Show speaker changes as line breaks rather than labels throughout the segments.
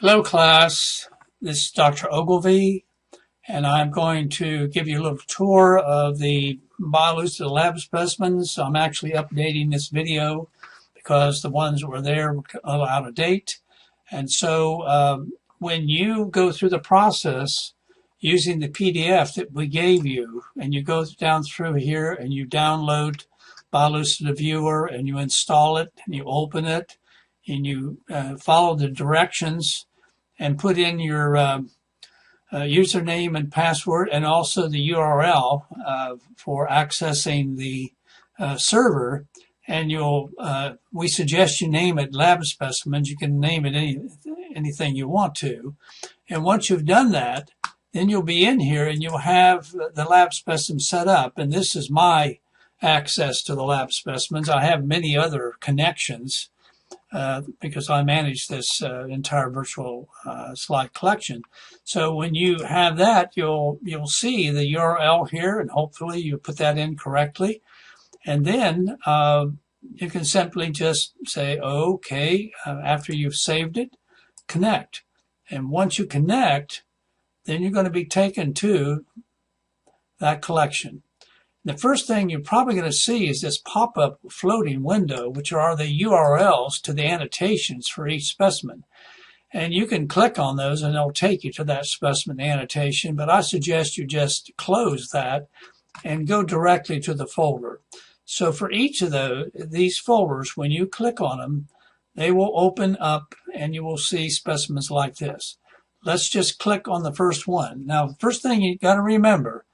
Hello class, this is Dr. Ogilvy, and I'm going to give you a little tour of the Biolucida lab specimens. I'm actually updating this video because the ones that were there were a little out of date. And so when you go through the process using the PDF that we gave you, and you go down through here and you download Biolucida Viewer and you install it and you open it and you follow the directions and put in your username and password and also the URL for accessing the server. And we suggest you name it lab specimens. You can name it anything you want to. And once you've done that, then you'll be in here and you'll have the lab specimen set up. And this is my access to the lab specimens. I have many other connections because I manage this entire virtual slide collection. So when you have that, you'll see the URL here, and hopefully you put that in correctly. And then you can simply just say, okay, after you've saved it, connect. And once you connect, then you're going to be taken to that collection. The first thing you're probably going to see is this pop-up floating window, which are the URLs to the annotations for each specimen. And you can click on those and they'll take you to that specimen annotation, but I suggest you just close that and go directly to the folder. So for each of these folders, when you click on them, they will open up and you will see specimens like this. Let's just click on the first one. Now, the first thing you got to remember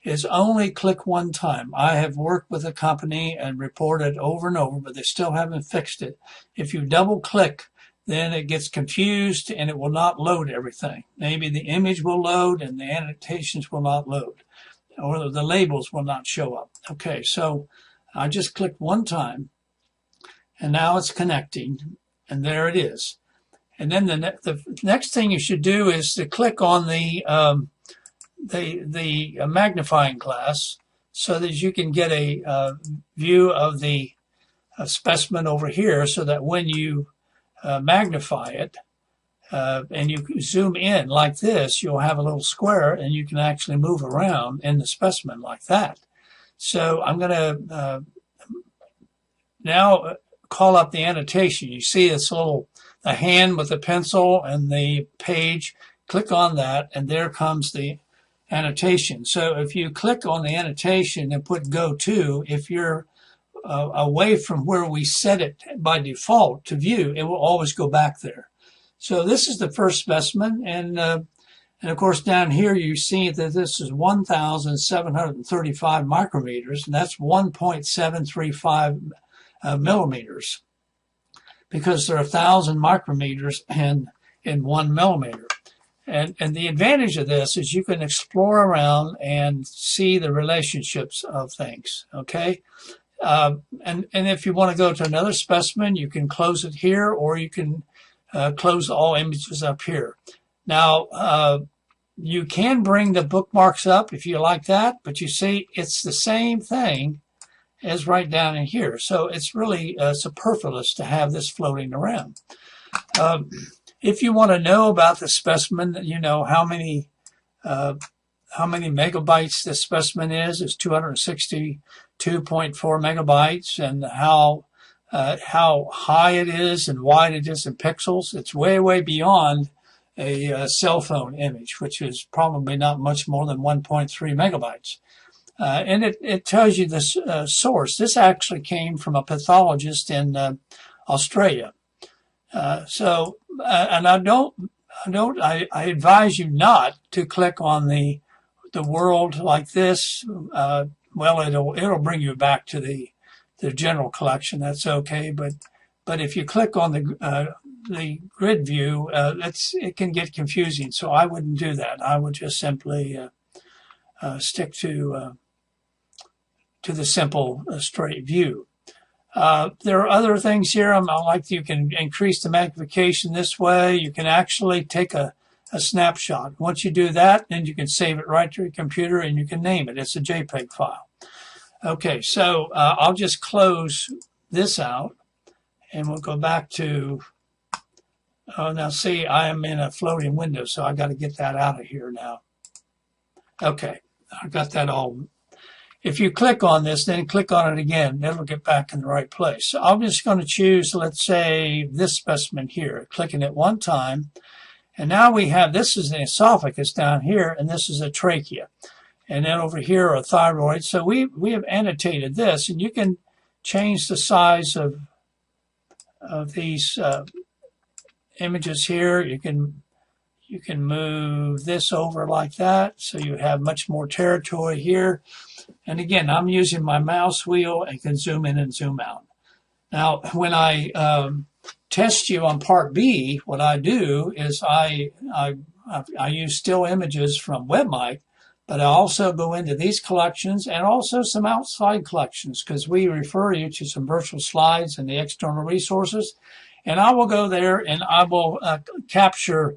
is only click one time. I have worked with a company and reported over and over, but they still haven't fixed it. If you double click, then it gets confused and it will not load everything. Maybe the image will load and the annotations will not load, or the labels will not show up. Okay, so I just clicked one time and now it's connecting, and there it is. And then the next thing you should do is to click on the magnifying glass so that you can get a view of the specimen over here, so that when you magnify it and you zoom in like this, you'll have a little square and you can actually move around in the specimen like that. So I'm going to now call up the annotation. You see this little the hand with the pencil and the page. Click on that and there comes the annotation. So if you click on the annotation and put go to, if you're away from where we set it by default to view, it will always go back there. So this is the first specimen, and of course down here you see that this is 1,735 micrometers, and that's 1.735 millimeters, because there are 1,000 micrometers in 1 millimeter. And the advantage of this is you can explore around and see the relationships of things, okay? And if you want to go to another specimen, you can close it here, or you can close all images up here. Now, you can bring the bookmarks up if you like that, but you see it's the same thing as right down in here. So it's really superfluous to have this floating around. If you want to know about the specimen, you know how many megabytes this specimen is 262.4 megabytes, and how high it is and wide it is in pixels. It's way beyond a cell phone image, which is probably not much more than 1.3 megabytes. And it tells you this source. This actually came from a pathologist in Australia. And I advise you not to click on the world like this. Well, it'll bring you back to the general collection. That's okay. But if you click on the grid view, it can get confusing. So I wouldn't do that. I would just simply stick to the simple straight view. There are other things here. You can increase the magnification this way. You can actually take a snapshot. Once you do that, then you can save it right to your computer and you can name it. It's a JPEG file. Okay, so I'll just close this out and we'll go back to Oh, now see, I am in a floating window, so I got to get that out of here now. Okay, I got that all. If you click on this, then click on it again, it'll get back in the right place. So I'm just going to choose, let's say, this specimen here, clicking it one time. And now we have, this is the esophagus down here, and this is a trachea. And then over here are thyroid. So we have annotated this, and you can change the size of these images here. You can move this over like that, so you have much more territory here. And again, I'm using my mouse wheel and can zoom in and zoom out. Now, when I test you on part B, what I do is I use still images from WebMic, but I also go into these collections and also some outside collections, because we refer you to some virtual slides and the external resources. And I will go there and I will capture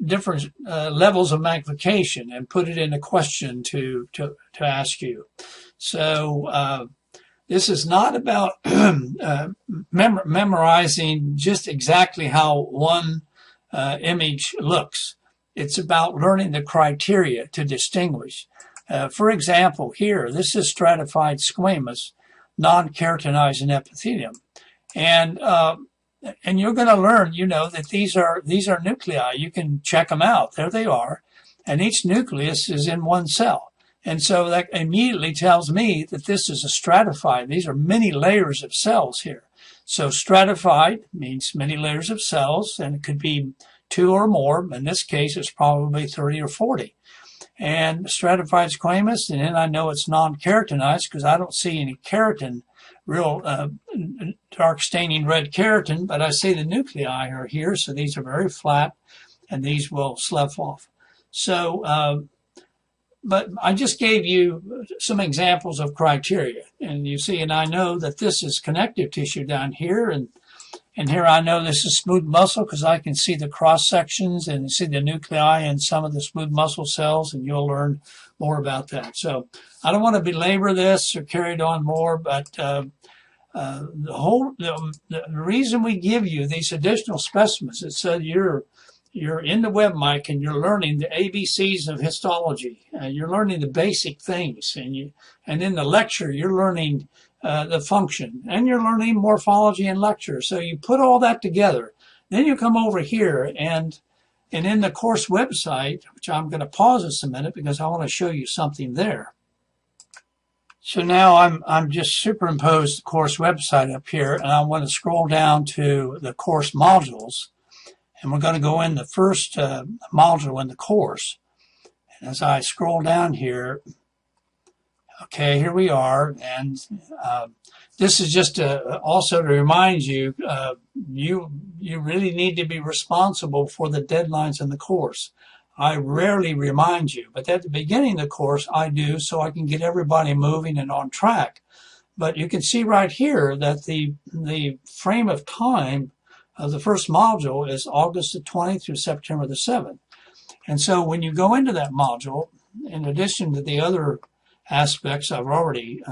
different levels of magnification and put it in a question to ask you. So this is not about memorizing just exactly how one image looks. It's about learning the criteria to distinguish. For example, here, this is stratified squamous, non-keratinizing epithelium. And you're going to learn, that these are nuclei. You can check them out. There they are. And each nucleus is in one cell. And so that immediately tells me that this is a stratified. These are many layers of cells here. So stratified means many layers of cells, and it could be 2 or more. In this case, it's probably 30 or 40. And stratified squamous, and then I know it's non-keratinized because I don't see any keratin, real dark staining red keratin, but I see the nuclei are here, so these are very flat, and these will slough off. So, but I just gave you some examples of criteria, and you see, and I know that this is connective tissue down here, and here I know this is smooth muscle because I can see the cross sections and see the nuclei in some of the smooth muscle cells, and you'll learn more about that. So I don't want to belabor this or carry it on more, but the reason we give you these additional specimens is so you're in the WebMic and you're learning the ABCs of histology. You're learning the basic things, and in the lecture you're learning the function, and you're learning morphology in lecture. So you put all that together. Then you come over here and in the course website, which I'm going to pause this a minute because I want to show you something there. So now I'm just superimposed the course website up here, and I want to scroll down to the course modules, and we're going to go in the first module in the course. And as I scroll down here, okay, here we are, and this is just also to remind you, you really need to be responsible for the deadlines in the course. I rarely remind you, but at the beginning of the course, I do, so I can get everybody moving and on track. But you can see right here that the frame of time of the first module is August the 20th through September the 7th. And so when you go into that module, in addition to the other aspects I've already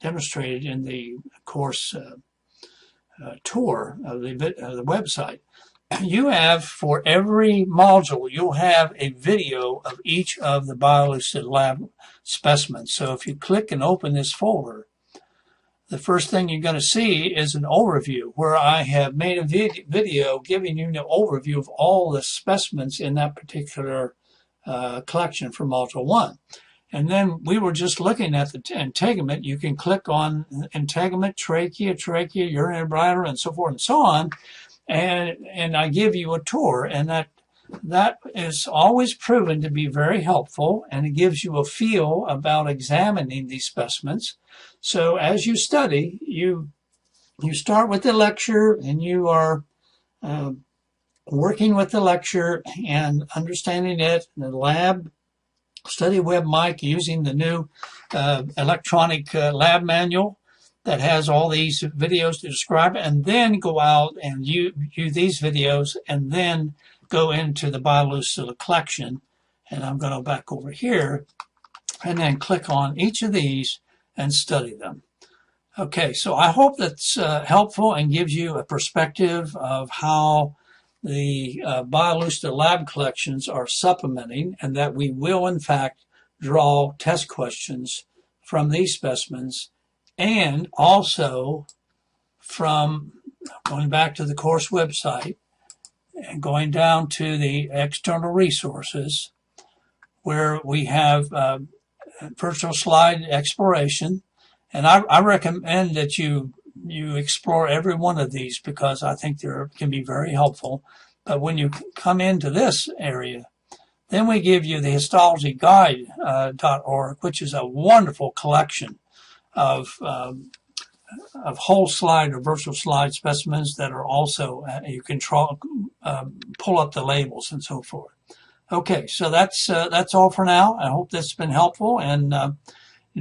demonstrated in the course tour of the website, you have, for every module, you'll have a video of each of the Biolucida lab specimens. So if you click and open this folder, the first thing you're going to see is an overview where I have made a video giving you an overview of all the specimens in that particular collection for module 1. And then we were just looking at the integument. You can click on integument, trachea, urinary bladder, and so forth and so on. And I give you a tour, and that is always proven to be very helpful, and it gives you a feel about examining these specimens. So as you study, you start with the lecture, and you are working with the lecture and understanding it in the lab. Study WebMic using the new electronic lab manual that has all these videos to describe it, and then go out and view these videos, and then go into the Biolucida collection. And I'm going to go back over here and then click on each of these and study them. Okay, so I hope that's helpful and gives you a perspective of how the Biolucida lab collections are supplementing, and that we will in fact draw test questions from these specimens, and also from going back to the course website and going down to the external resources where we have virtual slide exploration. And I recommend that you explore every one of these because I think they can be very helpful. But when you come into this area, then we give you the histologyguide.org, which is a wonderful collection of whole slide or virtual slide specimens that are also, you can pull up the labels and so forth. Okay, so that's all for now. I hope that's been helpful, and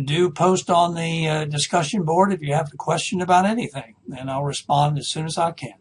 do post on the discussion board if you have a question about anything, and I'll respond as soon as I can.